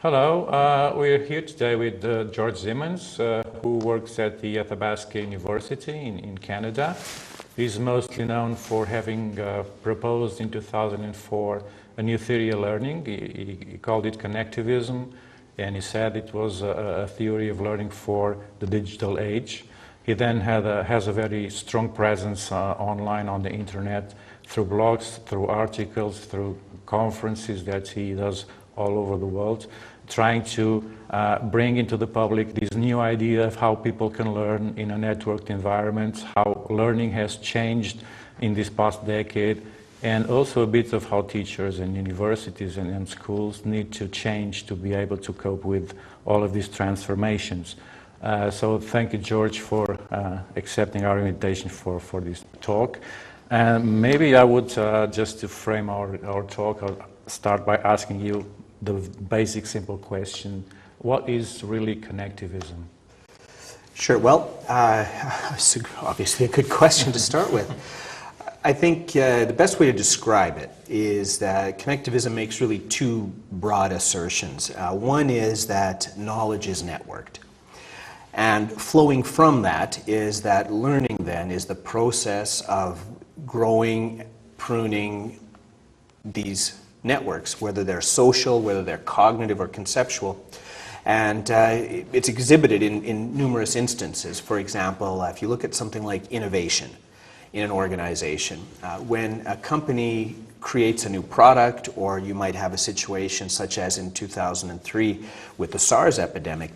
Hello, we're here today with George Siemens, who works at the Athabasca University in Canada. He's mostly known for having proposed in 2004 a new theory of learning. He called it Connectivism, and he said it was a theory of learning for the digital age. He then has a very strong presence online on the internet through blogs, through articles, through conferences that he does all over the world, trying to bring into the public this new idea of how people can learn in a networked environment, how learning has changed in this past decade, and also a bit of how teachers and universities and schools need to change to be able to cope with all of these transformations. So thank you, George, for accepting our invitation for this talk. And maybe I would, just to frame our talk, I'll start by asking you the basic, simple question: what is really connectivism? Sure. Well, it's obviously a good question to start with. I think the best way to describe it is that connectivism makes really two broad assertions. One is that knowledge is networked. And flowing from that is that learning then is the process of growing, pruning these networks, whether they're social, whether they're cognitive or conceptual. And it's exhibited in numerous instances. For example, if you look at something like innovation in an organization, when a company creates a new product, or you might have a situation such as in 2003 with the SARS epidemic,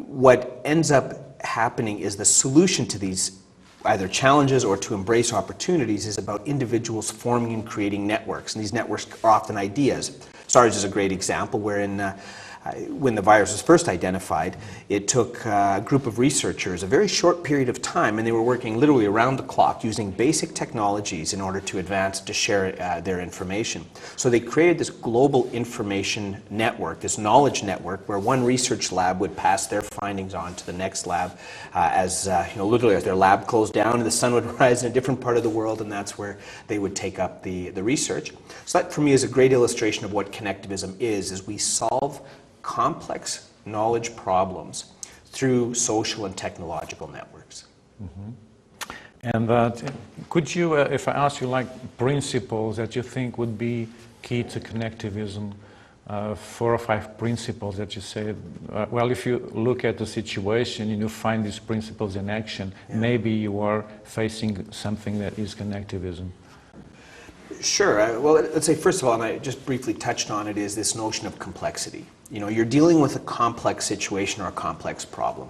what ends up happening is the solution to these either challenges or to embrace opportunities is about individuals forming and creating networks. And these networks are often ideas. SARS is a great example wherein when the virus was first identified, it took a group of researchers a very short period of time, and they were working literally around the clock using basic technologies in order to advance, to share their information. So they created this global information network, this knowledge network, where one research lab would pass their findings on to the next lab literally as their lab closed down and the sun would rise in a different part of the world, and that's where they would take up the research. So that for me is a great illustration of what connectivism is we solve complex knowledge problems through social and technological networks. Mm-hmm. And could you, if I ask you like principles that you think would be key to connectivism, 4 or 5 principles that you say, well, if you look at the situation and you find these principles in action, maybe you are facing something that is connectivism. Sure. Well, let's say first of all, and I just briefly touched on it, is this notion of complexity. You know, you're dealing with a complex situation or a complex problem.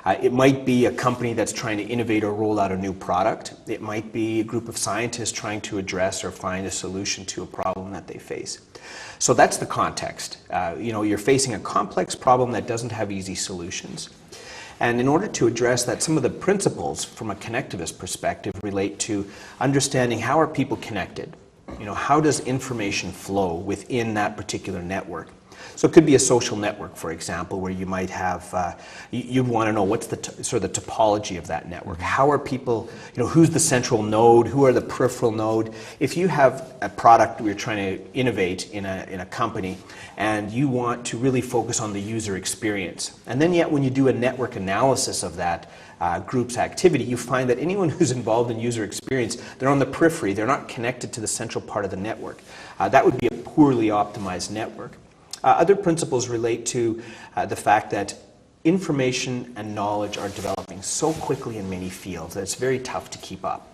It might be a company that's trying to innovate or roll out a new product. It might be a group of scientists trying to address or find a solution to a problem that they face. So that's the context. You're facing a complex problem that doesn't have easy solutions. And in order to address that, some of the principles from a connectivist perspective relate to understanding how are people connected. How does information flow within that particular network? So it could be a social network, for example, where you might have, you'd want to know what's the sort of the topology of that network. How are people, who's the central node, who are the peripheral node? If you have a product you're trying to innovate in a company, and you want to really focus on the user experience, and then yet when you do a network analysis of that group's activity, you find that anyone who's involved in user experience, they're on the periphery, they're not connected to the central part of the network. That would be a poorly optimized network. Other principles relate to the fact that information and knowledge are developing so quickly in many fields that it's very tough to keep up.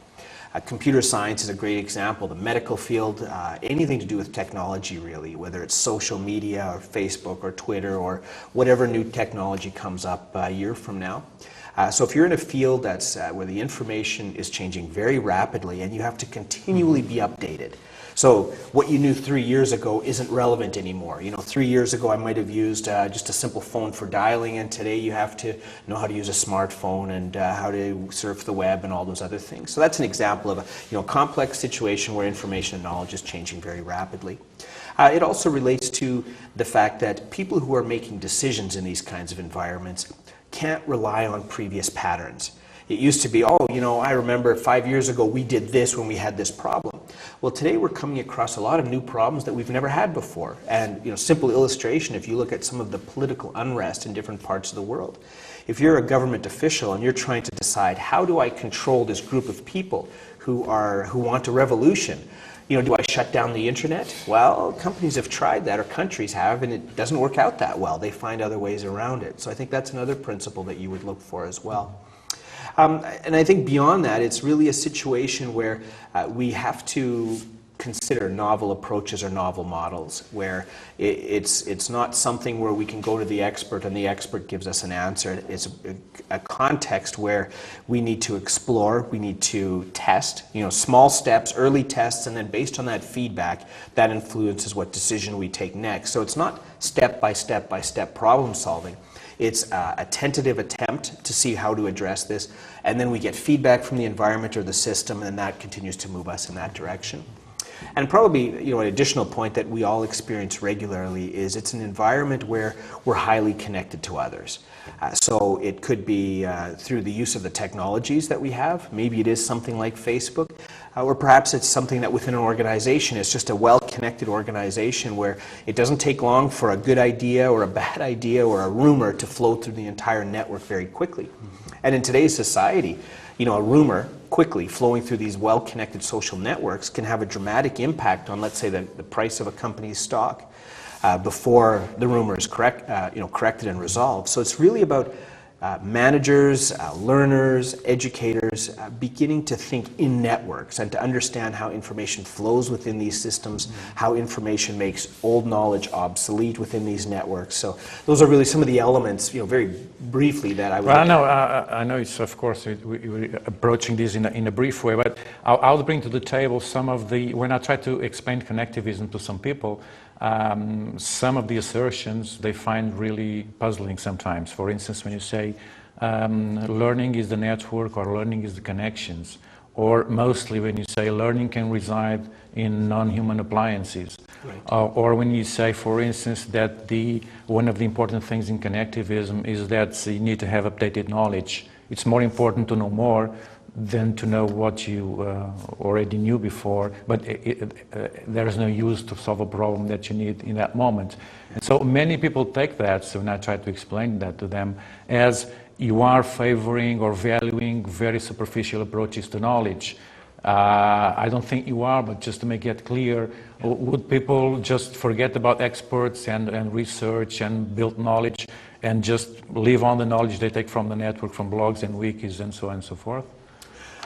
Computer science is a great example. The medical field, anything to do with technology really, whether it's social media or Facebook or Twitter or whatever new technology comes up a year from now. So if you're in a field that's where the information is changing very rapidly and you have to continually be updated. So what you knew 3 years ago isn't relevant anymore. 3 years ago I might have used just a simple phone for dialing, and today you have to know how to use a smartphone and how to surf the web and all those other things. So that's an example of a complex situation where information and knowledge is changing very rapidly. It also relates to the fact that people who are making decisions in these kinds of environments can't rely on previous patterns. It used to be, I remember 5 years ago we did this when we had this problem. Well, today we're coming across a lot of new problems that we've never had before. And simple illustration, if you look at some of the political unrest in different parts of the world, if you're a government official and you're trying to decide, how do I control this group of people who want a revolution? Do I shut down the internet? Well, companies have tried that, or countries have, and it doesn't work out that well. They find other ways around it. So I think that's another principle that you would look for as well. And I think beyond that, it's really a situation where we have to consider novel approaches or novel models, where it's not something where we can go to the expert and the expert gives us an answer. It's a context where we need to explore, we need to test, small steps, early tests, and then based on that feedback, that influences what decision we take next. So it's not step by step by step problem solving. It's a tentative attempt to see how to address this, and then we get feedback from the environment or the system, and that continues to move us in that direction. And probably, an additional point that we all experience regularly is it's an environment where we're highly connected to others. So it could be through the use of the technologies that we have. Maybe it is something like Facebook, or perhaps it's something that within an organization is just a well-connected organization where it doesn't take long for a good idea or a bad idea or a rumor to flow through the entire network very quickly. And in today's society, a rumor quickly flowing through these well-connected social networks can have a dramatic impact on, let's say, the price of a company's stock before the rumor is corrected and resolved. So it's really about managers, learners, educators beginning to think in networks and to understand how information flows within these systems, how information makes old knowledge obsolete within these networks. So those are really some of the elements, very briefly, that I would. Well, I know it's, of course, we're approaching this in a brief way, but I'll bring to the table some of when I try to explain connectivism to some people, some of the assertions they find really puzzling sometimes. For instance, when you say learning is the network or learning is the connections, or mostly when you say learning can reside in non-human appliances, right. Or when you say, for instance, that one of the important things in connectivism is that you need to have updated knowledge. It's more important to know more than to know what you already knew before, but there is no use to solve a problem that you need in that moment. And so many people take that, so when I try to explain that to them, as you are favoring or valuing very superficial approaches to knowledge. I don't think you are, but just to make it clear, would people just forget about experts and research and build knowledge and just live on the knowledge they take from the network, from blogs and wikis and so on and so forth?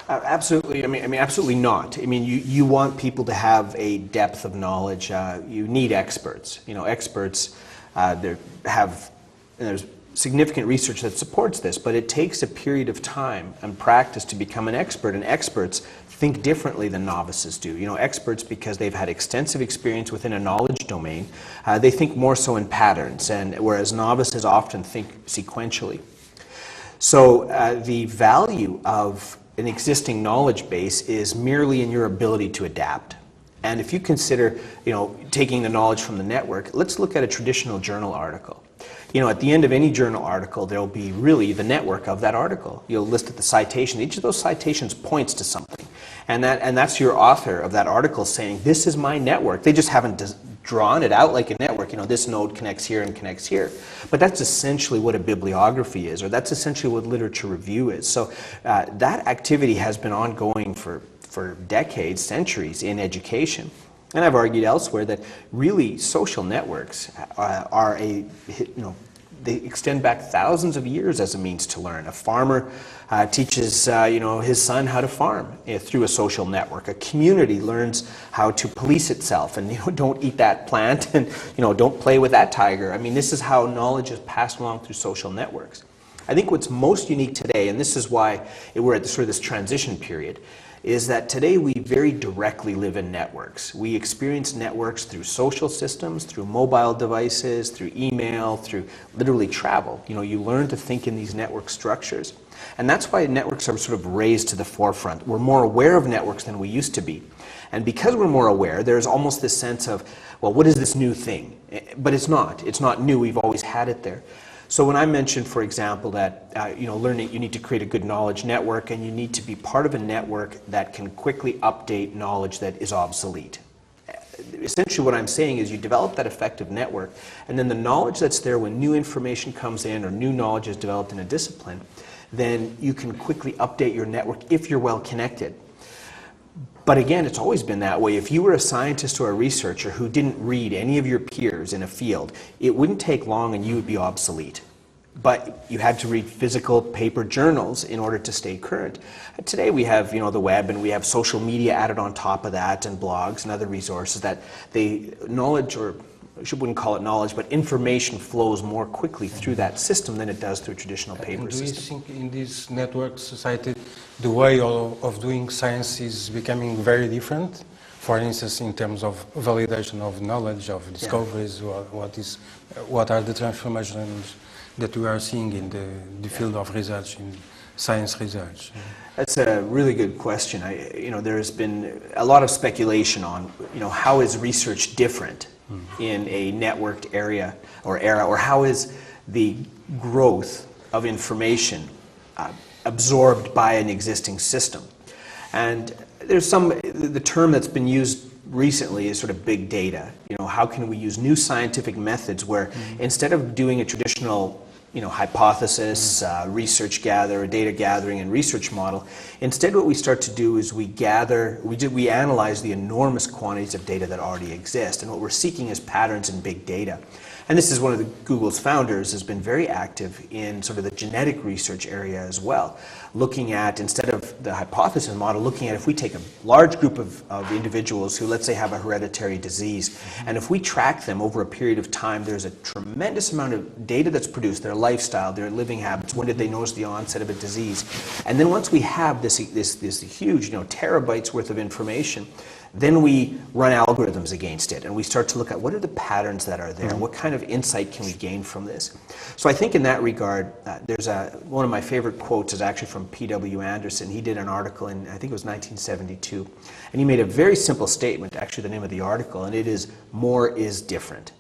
Absolutely. I mean, absolutely not. I mean, you want people to have a depth of knowledge. You need experts. Experts. There's significant research that supports this, but it takes a period of time and practice to become an expert. And experts think differently than novices do. Experts, because they've had extensive experience within a knowledge domain, they think more so in patterns, and whereas novices often think sequentially. So the value of an existing knowledge base is merely in your ability to adapt. And if you consider, taking the knowledge from the network, let's look at a traditional journal article. At the end of any journal article, there'll be really the network of that article. You'll list the citation. Each of those citations points to something. And that's your author of that article saying, this is my network. They just haven't drawn it out like a network. This node connects here and connects here. But that's essentially what a bibliography is, or that's essentially what literature review is. So that activity has been ongoing for decades, centuries in education. And I've argued elsewhere that really social networks they extend back thousands of years as a means to learn. A farmer teaches his son how to farm through a social network. A community learns how to police itself and don't eat that plant and don't play with that tiger. I mean, this is how knowledge is passed along through social networks. I think what's most unique today, and this is why we're at this transition period, is that today we very directly live in networks. We experience networks through social systems, through mobile devices, through email, through literally travel. You learn to think in these network structures. And that's why networks are sort of raised to the forefront. We're more aware of networks than we used to be. And because we're more aware, there's almost this sense of, well, what is this new thing? But it's not. It's not new. We've always had it there. So when I mentioned, for example, that learning, you need to create a good knowledge network, and you need to be part of a network that can quickly update knowledge that is obsolete. Essentially what I'm saying is you develop that effective network, and then the knowledge that's there when new information comes in or new knowledge is developed in a discipline, then you can quickly update your network if you're well connected. But again, it's always been that way. If you were a scientist or a researcher who didn't read any of your peers in a field, it wouldn't take long and you would be obsolete. But you had to read physical paper journals in order to stay current. Today we have the web, and we have social media added on top of that, and blogs and other resources that knowledge, or I wouldn't call it knowledge, but information flows more quickly through that system than it does through a traditional paper system. Do you think in this network society the way of doing science is becoming very different? For instance, in terms of validation of knowledge, of discoveries, what are the transformations that we are seeing in the field of research, in science research? That's a really good question. There's been a lot of speculation on, how is research different in a networked area or era, or how is the growth of information absorbed by an existing system. And there's the term that's been used recently is sort of big data. How can we use new scientific methods where instead of doing a traditional hypothesis, research data gathering and research model, instead what we start to do is we analyze the enormous quantities of data that already exist, and what we're seeking is patterns in big data. And this is one of Google's founders has been very active in sort of the genetic research area as well, looking at, instead of the hypothesis model, looking at if we take a large group of individuals who, let's say, have a hereditary disease, and if we track them over a period of time, there's a tremendous amount of data that's produced, their lifestyle, their living habits, when did they notice the onset of a disease. And then once we have this huge, terabytes worth of information, then we run algorithms against it, and we start to look at what are the patterns that are there, what kind of insight can we gain from this. So I think in that regard, there's one of my favorite quotes is actually from P.W. Anderson. He did an article in, I think it was 1972, and he made a very simple statement, actually the name of the article, and it is, more is different.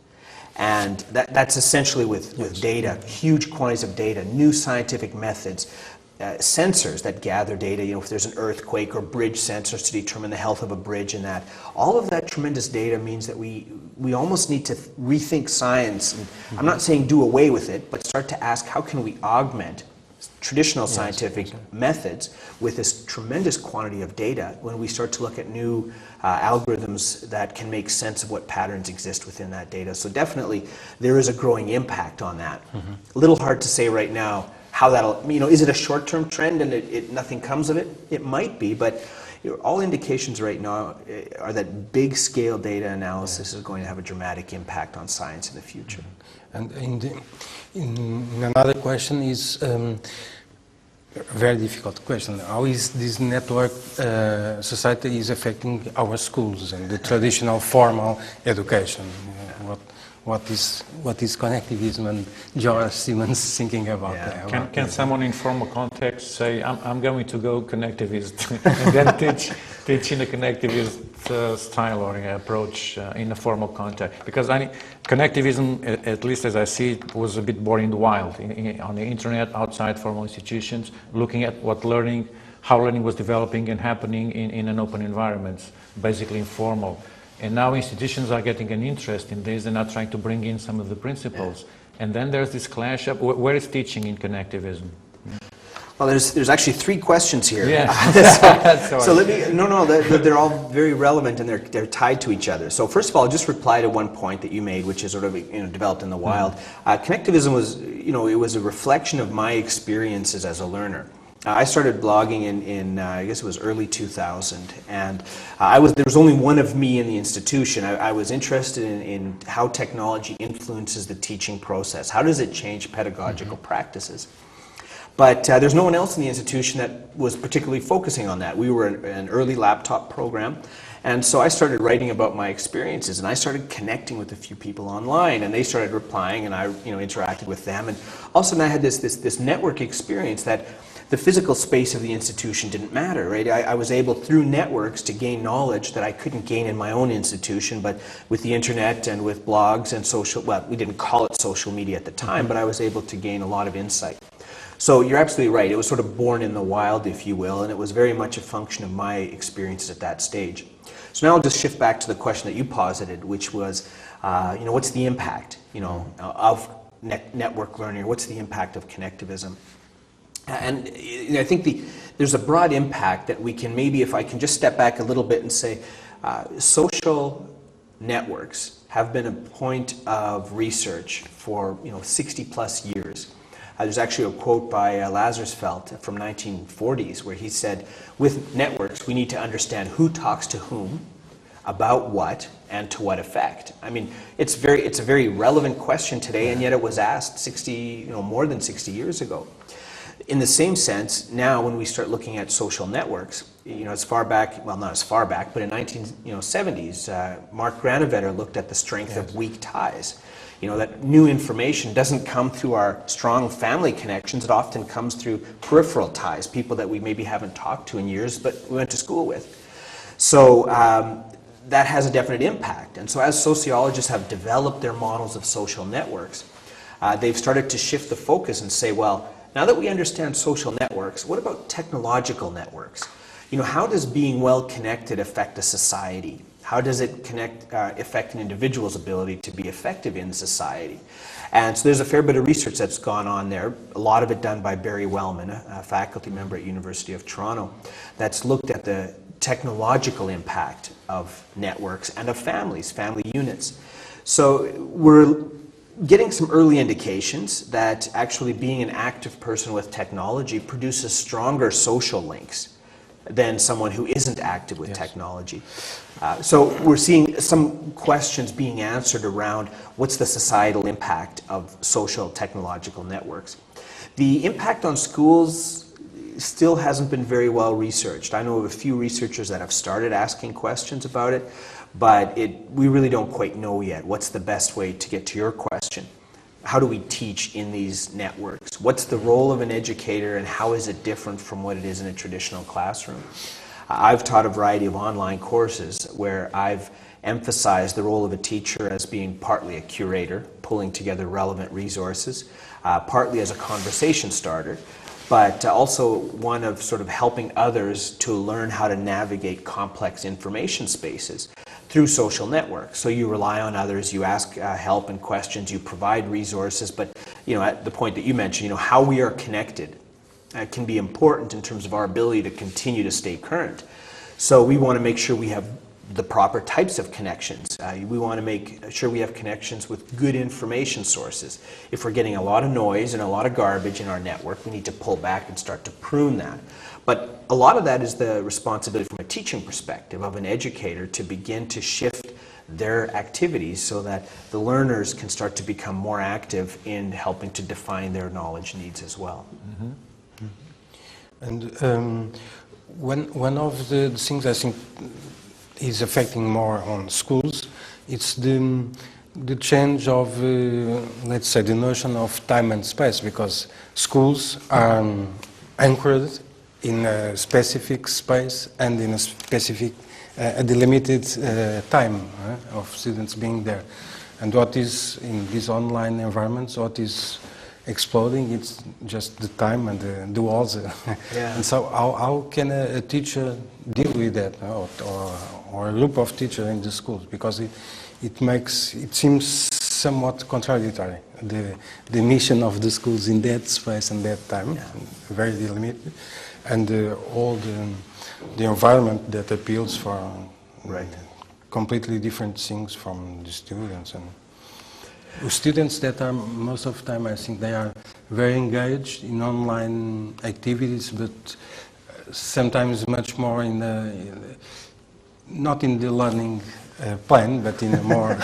And that's essentially with data, huge quantities of data, new scientific methods, sensors that gather data, if there's an earthquake, or bridge sensors to determine the health of a bridge, and that. All of that tremendous data means that we almost need to rethink science. And I'm not saying do away with it, but start to ask how can we augment traditional scientific methods with this tremendous quantity of data when we start to look at new algorithms that can make sense of what patterns exist within that data. So definitely there is a growing impact on that. A little hard to say right now how that'll, is it a short-term trend and nothing comes of it? It might be, but all indications right now are that big-scale data analysis is going to have a dramatic impact on science in the future. And in another question is a very difficult question. How is this network society is affecting our schools and the traditional formal education? What is Connectivism and George Siemens thinking about that? Can someone in formal context say, I'm going to go connectivist and then teach in a connectivist style or approach in a formal context? Because connectivism, at least as I see it, was a bit more in the wild, on the internet, outside formal institutions, looking at how learning was developing and happening in an open environment, basically informal. And now institutions are getting an interest in this and are trying to bring in some of the principles. And then there's this clash of where is teaching in connectivism? Well, there's actually three questions here. Yeah. So they're all very relevant and they're tied to each other. So first of all, I'll just reply to one point that you made, which is sort of developed in the wild. Connectivism was, it was a reflection of my experiences as a learner. I started blogging in I guess it was early 2000, and there was only one of me in the institution. I was interested in how technology influences the teaching process. How does it change pedagogical practices? But there's no one else in the institution that was particularly focusing on that. We were an early laptop program, and so I started writing about my experiences, and I started connecting with a few people online, and they started replying, and I interacted with them, and all of a sudden I had this network experience that the physical space of the institution didn't matter, right? I was able, through networks, to gain knowledge that I couldn't gain in my own institution, but with the internet and with blogs and social, well, we didn't call it social media at the time, but I was able to gain a lot of insight. So you're absolutely right. It was sort of born in the wild, if you will, and it was very much a function of my experiences at that stage. So now I'll just shift back to the question that you posited, which was, what's the impact, of network learning, or what's the impact of connectivism? And I think there's a broad impact that we can maybe, if I can just step back a little bit and say, social networks have been a point of research for 60 plus years. There's actually a quote by Lazarsfeld from 1940s where he said, with networks we need to understand who talks to whom, about what, and to what effect. I mean, it's a very relevant question today, and yet it was asked more than 60 years ago. In the same sense, now when we start looking at social networks, as far back, well, not as far back, but in 1970s, Mark Granovetter looked at the strength of weak ties. That new information doesn't come through our strong family connections. It often comes through peripheral ties, people that we maybe haven't talked to in years, but we went to school with. So that has a definite impact. And so as sociologists have developed their models of social networks, they've started to shift the focus and say, well, now that we understand social networks, what about technological networks? How does being well connected affect a society? How does it affect an individual's ability to be effective in society? And so there's a fair bit of research that's gone on there, a lot of it done by Barry Wellman, a faculty member at University of Toronto, that's looked at the technological impact of networks and of families, family units. So we're getting some early indications that actually being an active person with technology produces stronger social links than someone who isn't active with technology. So we're seeing some questions being answered around what's the societal impact of social technological networks. The impact on schools still hasn't been very well researched. I know of a few researchers that have started asking questions about it, but we really don't quite know yet what's the best way to get to your question. How do we teach in these networks? What's the role of an educator and how is it different from what it is in a traditional classroom? I've taught a variety of online courses where I've emphasized the role of a teacher as being partly a curator, pulling together relevant resources, partly as a conversation starter, but also one of sort of helping others to learn how to navigate complex information spaces through social networks. So you rely on others, you ask help and questions, you provide resources, but at the point that you mentioned, how we are connected can be important in terms of our ability to continue to stay current. So we want to make sure we have the proper types of connections. We want to make sure we have connections with good information sources. If we're getting a lot of noise and a lot of garbage in our network, we need to pull back and start to prune that. But a lot of that is the responsibility from a teaching perspective of an educator to begin to shift their activities so that the learners can start to become more active in helping to define their knowledge needs as well. Mm-hmm. And one of the things I think is affecting more on schools, it's the change of, let's say, the notion of time and space, because schools are anchored in a specific space and in a specific, delimited time of students being there. And what is in these online environments, what is exploding, it's just the time and the walls. And so how can a teacher deal with that, or a group of teachers in the schools? Because it seems somewhat contradictory, the mission of the schools in that space and that time, very delimited, and all the environment that appeals for completely different things from the students. And students that are, most of the time, I think they are very engaged in online activities, but sometimes much more in not in the learning plan, but in a more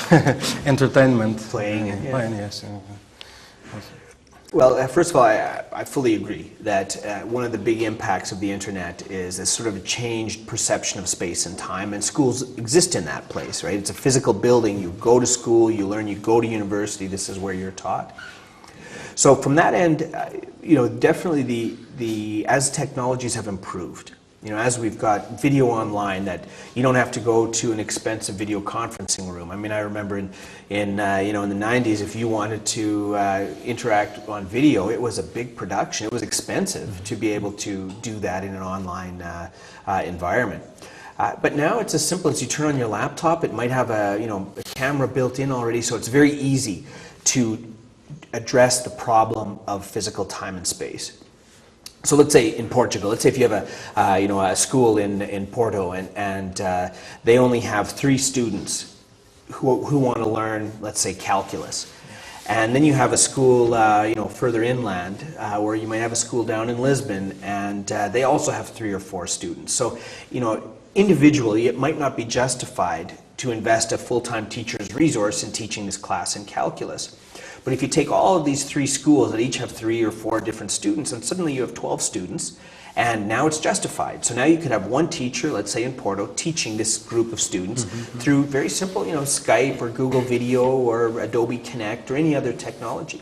entertainment playing. Yes. Well, first of all, I fully agree that one of the big impacts of the internet is a sort of a changed perception of space and time, and schools exist in that place, right? It's a physical building. You go to school, you learn, you go to university, this is where you're taught. So from that end, definitely as technologies have improved, as we've got video online, that you don't have to go to an expensive video conferencing room. I mean, I remember in the 90s, if you wanted to interact on video, it was a big production. It was expensive to be able to do that in an online environment. But now it's as simple as you turn on your laptop. It might have a camera built in already, so it's very easy to address the problem of physical time and space. So let's say in Portugal, let's say if you have a school in Porto and they only have 3 students who want to learn, let's say, calculus. And then you have a school further inland where you might have a school down in Lisbon, and they also have 3 or 4 students. So individually it might not be justified to invest a full-time teacher's resource in teaching this class in calculus. But if you take all of these 3 schools that each have 3 or 4 different students, and suddenly you have 12 students, and now it's justified. So now you could have one teacher, let's say in Porto, teaching this group of students through very simple, Skype or Google Video or Adobe Connect or any other technology.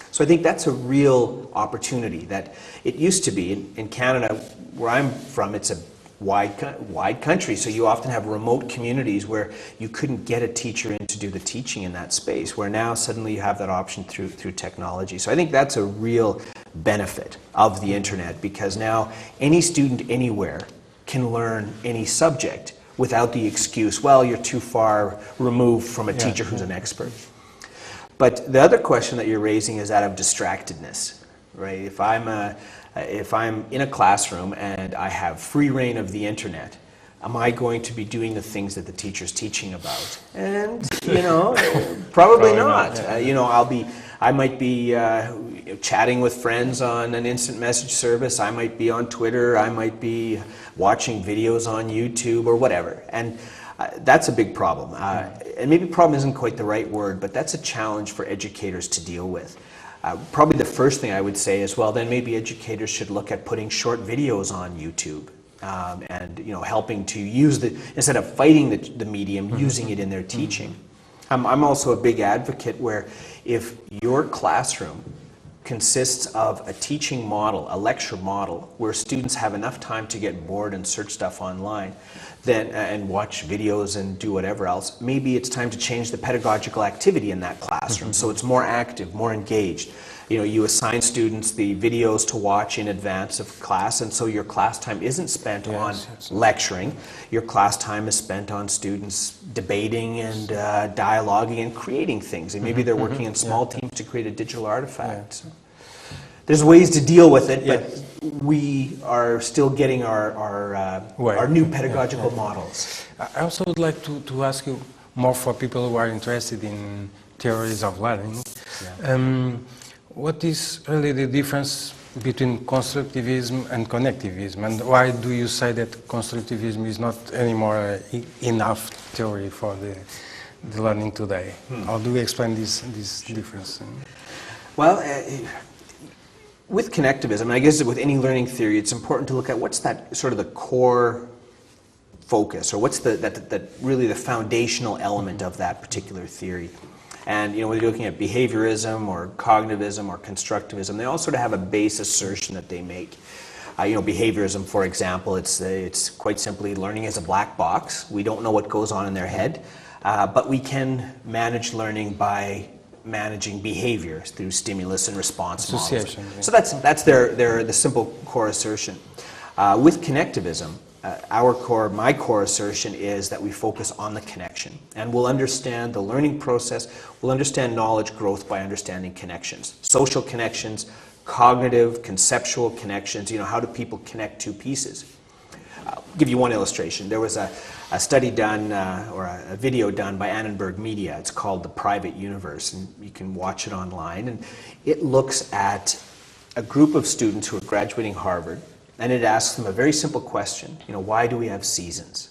So I think that's a real opportunity that it used to be. In Canada, where I'm from, it's a wide country, so you often have remote communities where you couldn't get a teacher in to do the teaching in that space, where now suddenly you have that option through technology. So I think that's a real benefit of the internet, because now any student anywhere can learn any subject without the excuse, well, you're too far removed from a teacher who's an expert. But the other question that you're raising is that of distractedness, right? If I'm in a classroom and I have free reign of the internet, am I going to be doing the things that the teacher's teaching about? And probably not. I might be chatting with friends on an instant message service. I might be on Twitter. I might be watching videos on YouTube or whatever. And that's a big problem. And maybe problem isn't quite the right word, but that's a challenge for educators to deal with. Probably the first thing I would say is, well, then maybe educators should look at putting short videos on YouTube and helping to use instead of fighting the medium, using it in their teaching. I'm also a big advocate where if your classroom consists of a teaching model, a lecture model, where students have enough time to get bored and search stuff online, and watch videos and do whatever else, maybe it's time to change the pedagogical activity in that classroom so it's more active, more engaged. You assign students the videos to watch in advance of class, and so your class time isn't spent on lecturing. Your class time is spent on students debating and dialoguing and creating things. And maybe they're working in small teams to create a digital artifact. So there's ways to deal with it, but we are still getting our new pedagogical models. I also would like to ask you more for people who are interested in theories of learning. What is really the difference between constructivism and connectivism, and why do you say that constructivism is not anymore enough theory for the learning today? How do you explain this difference? Well, with connectivism, and I guess with any learning theory, it's important to look at what's that sort of the core focus, or what's that really the foundational element of that particular theory. And whether you're looking at behaviorism or cognitivism or constructivism, they all sort of have a base assertion that they make. Behaviorism, for example, it's quite simply learning is a black box. We don't know what goes on in their head, but we can manage learning by managing behaviors through stimulus and response models. So that's the simple core assertion. With connectivism, my core assertion is that we focus on the connection, and we'll understand the learning process, we'll understand knowledge growth by understanding connections, social connections, cognitive, conceptual connections, how do people connect two pieces. I'll give you one illustration. There was a study done, or a video done by Annenberg Media. It's called The Private Universe, and you can watch it online, and it looks at a group of students who are graduating Harvard, and it asks them a very simple question, why do we have seasons?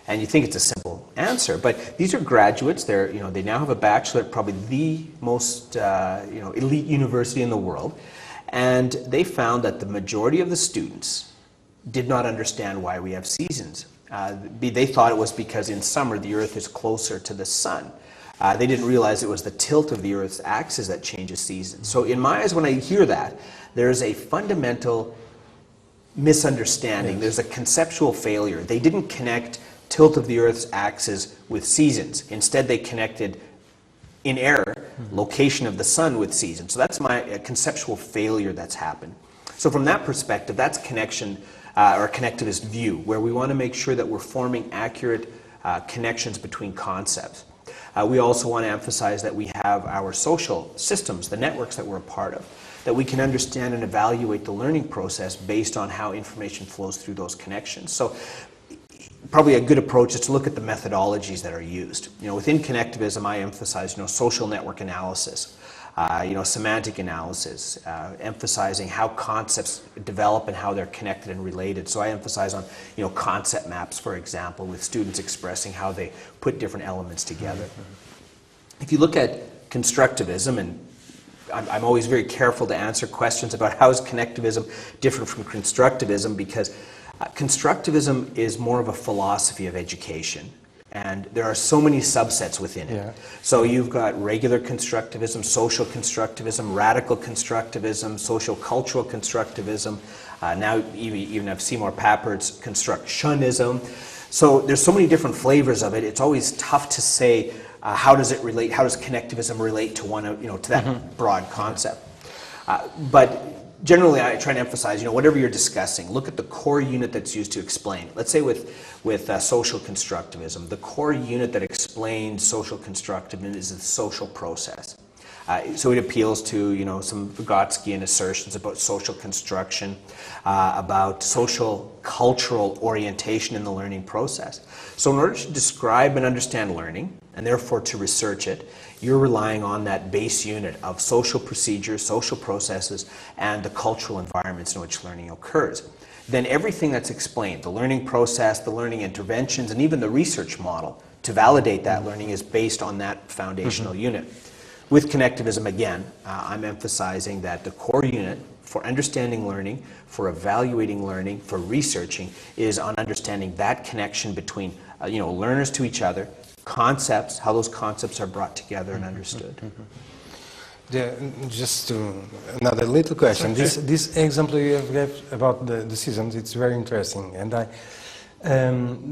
And you think it's a simple answer, but these are graduates. They now have a bachelor at probably the most elite university in the world, and they found that the majority of the students did not understand why we have seasons. They thought it was because in summer the Earth is closer to the sun. They didn't realize it was the tilt of the Earth's axis that changes seasons. So in my eyes, when I hear that, there's a fundamental misunderstanding. There's a conceptual failure. They didn't connect tilt of the Earth's axis with seasons. Instead, they connected, in error, location of the sun with seasons. So that's my conceptual failure that's happened. So from that perspective, that's connection, or connectivist view, where we want to make sure that we're forming accurate connections between concepts. We also want to emphasize that we have our social systems, the networks that we're a part of, that we can understand and evaluate the learning process based on how information flows through those connections. So probably a good approach is to look at the methodologies that are used. Within connectivism, I emphasize, social network analysis, semantic analysis, emphasizing how concepts develop and how they're connected and related. So I emphasize on, concept maps, for example, with students expressing how they put different elements together. If you look at constructivism, and I'm always very careful to answer questions about how is connectivism different from constructivism, because constructivism is more of a philosophy of education. And there are so many subsets within it. So you've got regular constructivism, social constructivism, radical constructivism, social cultural constructivism. Now you even have Seymour Pappert's constructionism. So there's so many different flavors of it. It's always tough to say how does it relate. How does connectivism relate to one of to that broad concept? But generally, I try to emphasize, whatever you're discussing, look at the core unit that's used to explain. Let's say with social constructivism, the core unit that explains social constructivism is the social process. So it appeals to, some Vygotskian assertions about social construction, about social cultural orientation in the learning process. So in order to describe and understand learning, and therefore to research it, you're relying on that base unit of social procedures, social processes, and the cultural environments in which learning occurs. Then everything that's explained, the learning process, the learning interventions, and even the research model to validate that learning is based on that foundational unit. With connectivism, again, I'm emphasizing that the core unit for understanding learning, for evaluating learning, for researching, is on understanding that connection between learners to each other, concepts, how those concepts are brought together and understood. Just another little question. This example you have gave about the seasons, it's very interesting. And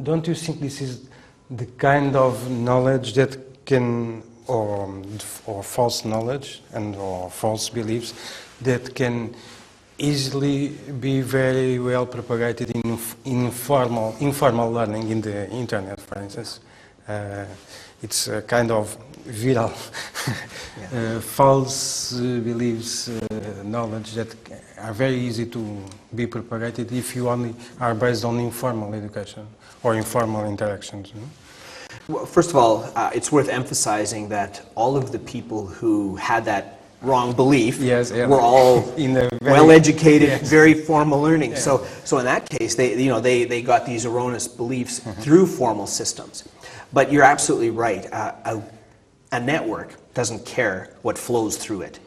don't you think this is the kind of knowledge that can, or false knowledge or false beliefs that can easily be very well propagated in informal learning in the internet, for instance? It's a kind of viral false beliefs, knowledge that are very easy to be propagated if you only are based on informal education or informal interactions. Well, first of all, it's worth emphasizing that all of the people who had that wrong belief were all well-educated, very formal learning. So in that case, they got these erroneous beliefs through formal systems. But you're absolutely right. A network doesn't care what flows through it.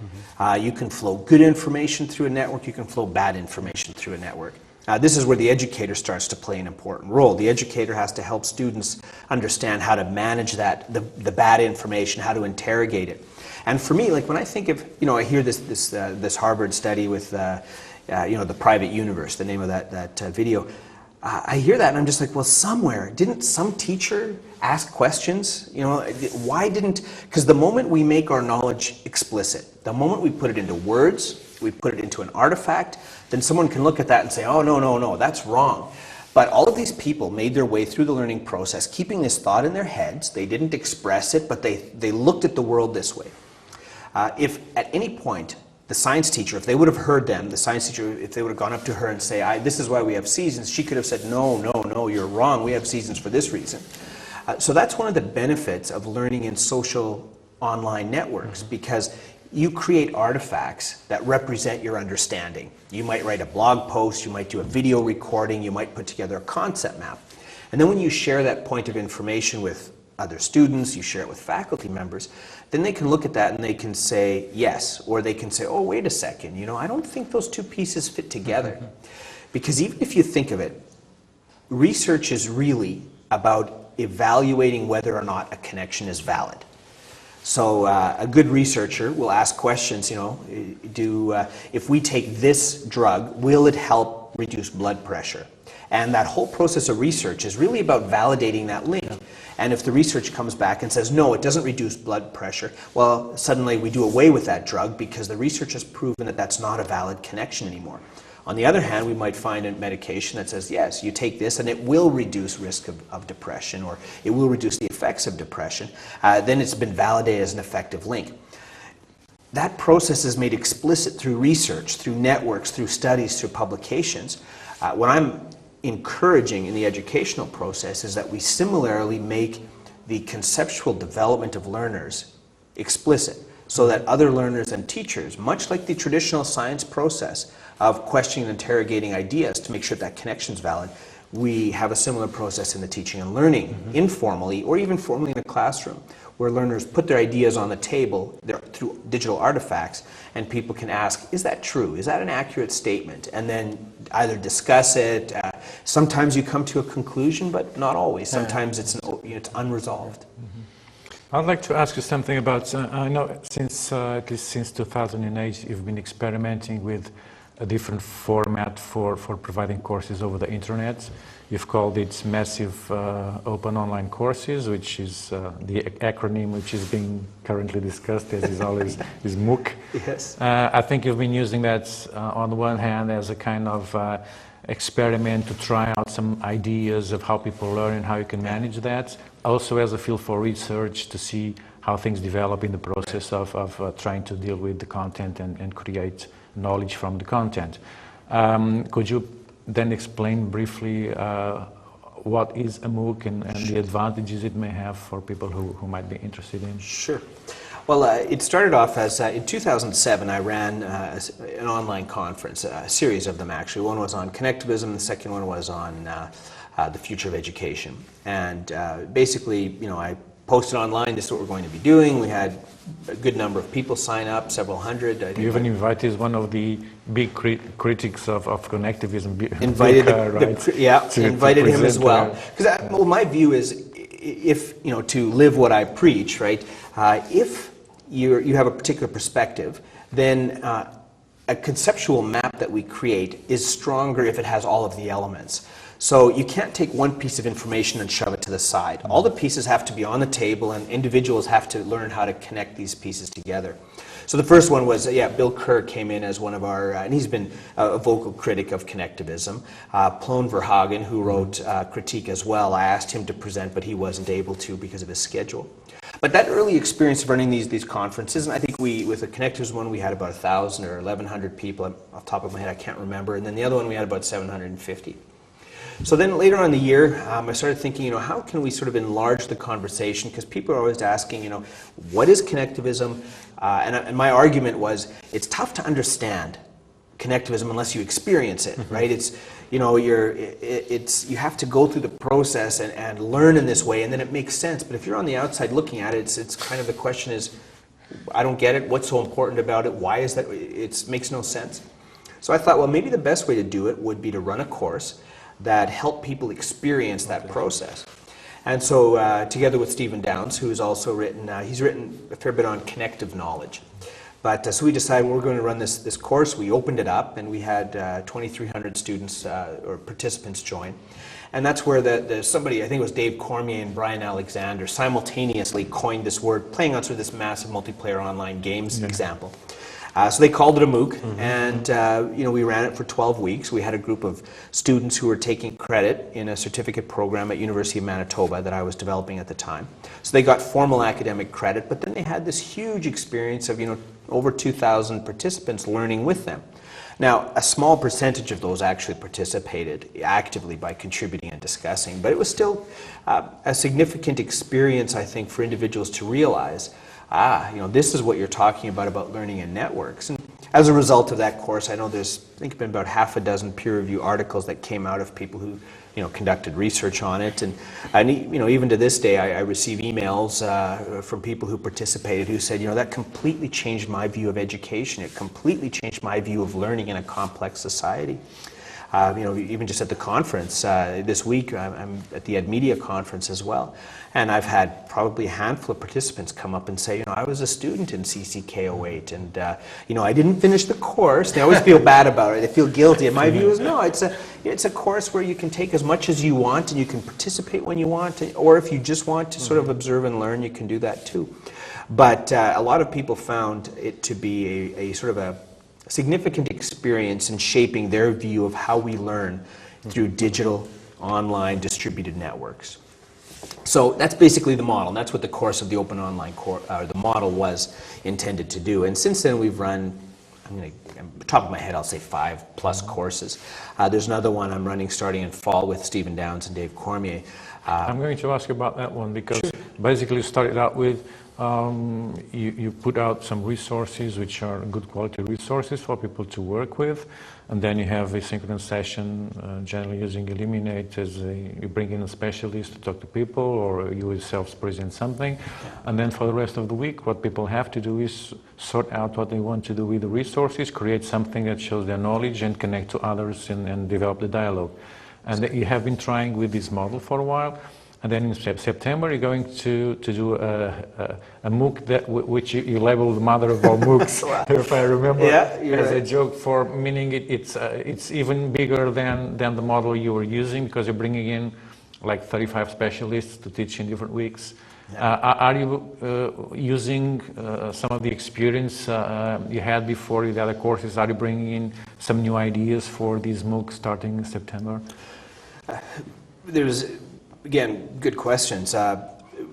You can flow good information through a network. You can flow bad information through a network. This is where the educator starts to play an important role. The educator has to help students understand how to manage that, the bad information, how to interrogate it. And for me, like when I think of, I hear this Harvard study with, the private universe, the name of that video. I hear that and I'm just like, well, somewhere, didn't some teacher ask questions? Why didn't, because the moment we make our knowledge explicit, the moment we put it into words, we put it into an artifact, then someone can look at that and say, oh, no, that's wrong. But all of these people made their way through the learning process, keeping this thought in their heads. They didn't express it, but they looked at the world this way. If at any point the science teacher, if they would have heard them, the science teacher, if they would have gone up to her and say, this is why we have seasons, she could have said, no, you're wrong. We have seasons for this reason. So that's one of the benefits of learning in social online networks, because you create artifacts that represent your understanding. You might write a blog post, you might do a video recording, you might put together a concept map. And then when you share that point of information with other students, you share it with faculty members, then they can look at that and they can say yes, or they can say, oh, wait a second, I don't think those two pieces fit together. Because even if you think of it, research is really about evaluating whether or not a connection is valid. So a good researcher will ask questions, if we take this drug, will it help reduce blood pressure? And that whole process of research is really about validating that link. And if the research comes back and says, no, it doesn't reduce blood pressure, well, suddenly we do away with that drug because the research has proven that that's not a valid connection anymore. On the other hand, we might find a medication that says, yes, you take this and it will reduce risk of depression, or it will reduce the effects of depression. Then it's been validated as an effective link. That process is made explicit through research, through networks, through studies, through publications. What I'm encouraging in the educational process is that we similarly make the conceptual development of learners explicit, so that other learners and teachers, much like the traditional science process of questioning and interrogating ideas to make sure that connection is valid, we have a similar process in the teaching and learning, informally or even formally in a classroom, where learners put their ideas on the table through digital artifacts, and people can ask, is that true? Is that an accurate statement? And then either discuss it. Sometimes you come to a conclusion, but not always. Sometimes it's unresolved. I'd like to ask you something about, I know at least since 2008, you've been experimenting with a different format for providing courses over the internet. You've called it Massive Open Online Courses, which is the acronym which is being currently discussed, as is always, is MOOC. Yes. I think you've been using that on the one hand as a kind of experiment to try out some ideas of how people learn and how you can manage that. Also as a field for research to see how things develop in the process of trying to deal with the content and create knowledge from the content. Could you then explain briefly what is a MOOC and the advantages it may have for people who might be interested in? Sure. Well, it started off as, in 2007, I ran an online conference, a series of them actually. One was on Connectivism, the second one was on the future of education. And basically, I posted online, this is what we're going to be doing. We had a good number of people sign up, several hundred. I think you even invited one of the big critics of Connectivism. Invited invited him as well. Because my view is, if to live what I preach, right? If you have a particular perspective, then a conceptual map that we create is stronger if it has all of the elements. So you can't take one piece of information and shove it to the side. All the pieces have to be on the table, and individuals have to learn how to connect these pieces together. So the first one was, Bill Kerr came in as one of our, and he's been a vocal critic of Connectivism. Plone Verhagen, who wrote Critique as well, I asked him to present, but he wasn't able to because of his schedule. But that early experience of running these conferences, and I think with the Connectivism one, we had about 1,000 or 1,100 people, off the top of my head, I can't remember, and then the other one we had about 750. So then later on in the year, I started thinking, how can we sort of enlarge the conversation? Because people are always asking, what is Connectivism? And my argument was, it's tough to understand Connectivism unless you experience it, right? It's, you have to go through the process and learn in this way, and then it makes sense. But if you're on the outside looking at it, it's kind of the question is, I don't get it. What's so important about it? Why is that? It makes no sense. So I thought, well, maybe the best way to do it would be to run a course that help people experience that process. And so together with Stephen Downs, who's also written, he's written a fair bit on connective knowledge. But so we decided we're going to run this course. We opened it up, and we had 2,300 students or participants join. And that's where somebody, I think it was Dave Cormier and Brian Alexander, simultaneously coined this word, playing on sort of this massive multiplayer online games example. So they called it a MOOC, and we ran it for 12 weeks. We had a group of students who were taking credit in a certificate program at University of Manitoba that I was developing at the time. So they got formal academic credit, but then they had this huge experience of over 2,000 participants learning with them. Now, a small percentage of those actually participated actively by contributing and discussing, but it was still a significant experience, I think, for individuals to realize this is what you're talking about learning in networks. And as a result of that course, I know there's, I think, been about half a dozen peer-reviewed articles that came out of people who, conducted research on it. And even to this day, I receive emails from people who participated who said, that completely changed my view of education. It completely changed my view of learning in a complex society. Even just at the conference this week, I'm at the Ed Media conference as well. And I've had probably a handful of participants come up and say, I was a student in CCK08 and, I didn't finish the course. They always feel bad about it. They feel guilty. And my view is, no, it's a course where you can take as much as you want and you can participate when you want. Or if you just want to sort of observe and learn, you can do that too. But a lot of people found it to be a sort of a significant experience in shaping their view of how we learn through digital, online, distributed networks. So that's basically the model. That's what the course of the Open Online course, the model was intended to do. And since then we've run, top of my head, I'll say 5+ courses. There's another one I'm running starting in fall with Stephen Downs and Dave Cormier. I'm going to ask you about that one because basically you started out with you put out some resources which are good quality resources for people to work with, and then you have a synchronous session generally using Elluminate as you bring in a specialist to talk to people, or you yourself present something, and then for the rest of the week what people have to do is sort out what they want to do with the resources, create something that shows their knowledge and connect to others and develop the dialogue. And you have been trying with this model for a while. And then in September, you're going to do a MOOC which you label the mother of all MOOCs, if I remember, as a joke, for meaning it's even bigger than the model you were using because you're bringing in like 35 specialists to teach in different weeks. Are you using some of the experience you had before with the other courses? Are you bringing in some new ideas for these MOOCs starting in September? Again, good questions.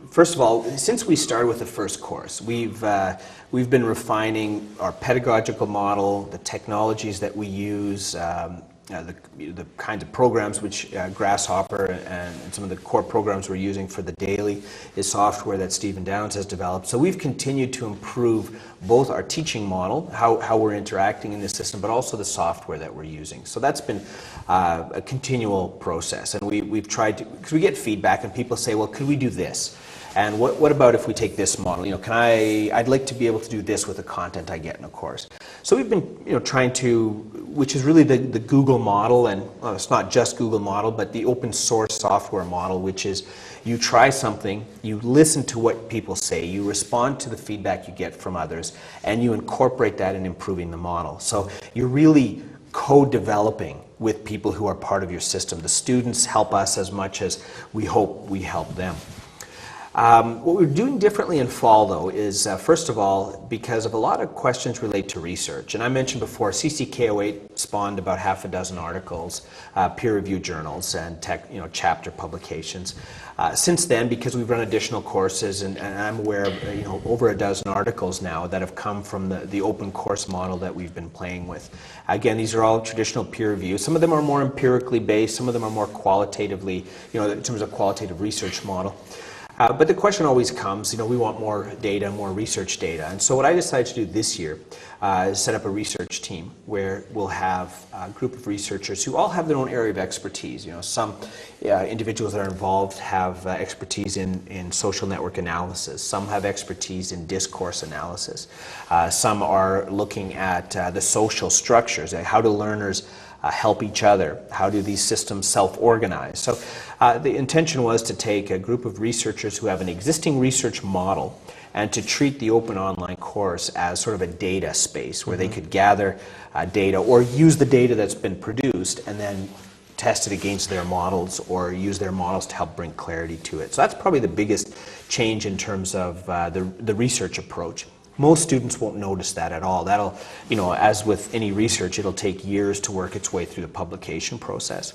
First of all, since we started with the first course, we've been refining our pedagogical model, the technologies that we use, the kinds of programs which Grasshopper and some of the core programs we're using for the daily is software that Stephen Downs has developed. So we've continued to improve both our teaching model, how we're interacting in this system, but also the software that we're using. So that's been a continual process, and we've tried to, because we get feedback and people say, well, could we do this? And what about if we take this model? I'd like to be able to do this with the content I get in a course. So we've been, trying to, which is really the Google model, and it's not just Google model, but the open source software model, which is you try something, you listen to what people say, you respond to the feedback you get from others, and you incorporate that in improving the model. So you're really co-developing with people who are part of your system. The students help us as much as we hope we help them. What we're doing differently in fall, though, is first of all, because of a lot of questions relate to research. And I mentioned before, CCK08 spawned about half a dozen articles, peer-reviewed journals, and chapter publications. Since then, because we've run additional courses, and I'm aware of over a dozen articles now that have come from the open course model that we've been playing with. Again, these are all traditional peer reviews. Some of them are more empirically based, some of them are more qualitatively, in terms of qualitative research model. But the question always comes, we want more data, more research data. And so what I decided to do this year is set up a research team where we'll have a group of researchers who all have their own area of expertise. Some individuals that are involved have expertise in social network analysis. Some have expertise in discourse analysis. Some are looking at the social structures, how do learners help each other? How do these systems self-organize? So the intention was to take a group of researchers who have an existing research model and to treat the open online course as sort of a data space where they could gather data or use the data that's been produced and then test it against their models or use their models to help bring clarity to it. So that's probably the biggest change in terms of the research approach. Most students won't notice that at all. That'll, as with any research, it'll take years to work its way through the publication process.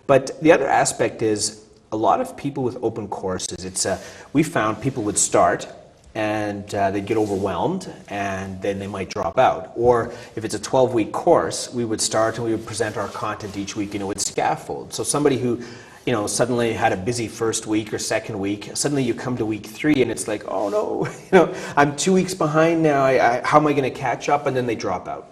But the other aspect is a lot of people with open courses, we found people would start and they'd get overwhelmed and then they might drop out. Or if it's a 12-week course, we would start and we would present our content each week and it would scaffold. So somebody who suddenly had a busy first week or second week, suddenly you come to week 3 and it's like, oh no, I'm 2 weeks behind now, how am I going to catch up? And then they drop out.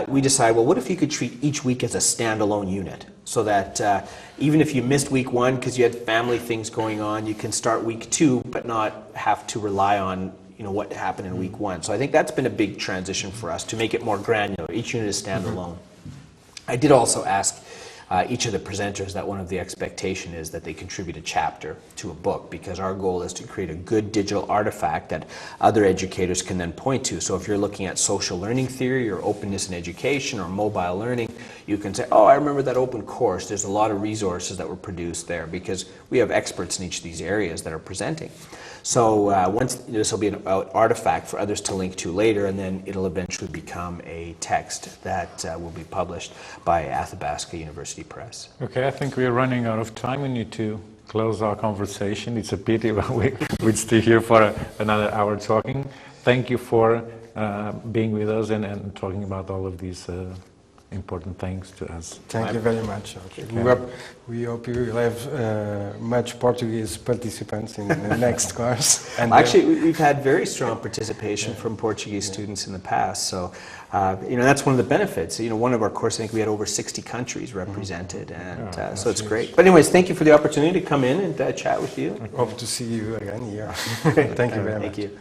We decided, well, what if you could treat each week as a standalone unit so that even if you missed week 1 because you had family things going on, you can start week 2 but not have to rely on what happened in week 1. So I think that's been a big transition for us to make it more granular. Each unit is standalone. I did also ask each of the presenters that one of the expectation is that they contribute a chapter to a book, because our goal is to create a good digital artifact that other educators can then point to. So if you're looking at social learning theory or openness in education or mobile learning, you can say, oh, I remember that open course. There's a lot of resources that were produced there, because we have experts in each of these areas that are presenting. So once this will be an artifact for others to link to later, and then it'll eventually become a text that will be published by Athabasca University Press. Okay, I think we're running out of time. We need to close our conversation. It's a pity, but we'd stay here for another hour talking. Thank you for being with us and talking about all of these important things to us. Thank you very much. We hope you will have much Portuguese participants in the next course. And actually, we've had very strong participation from Portuguese students in the past. So, that's one of the benefits. One of our courses, I think we had over 60 countries represented, and so it's great. But anyways, thank you for the opportunity to come in and chat with you. Hope to see you again here. Thank you very much. Thank you.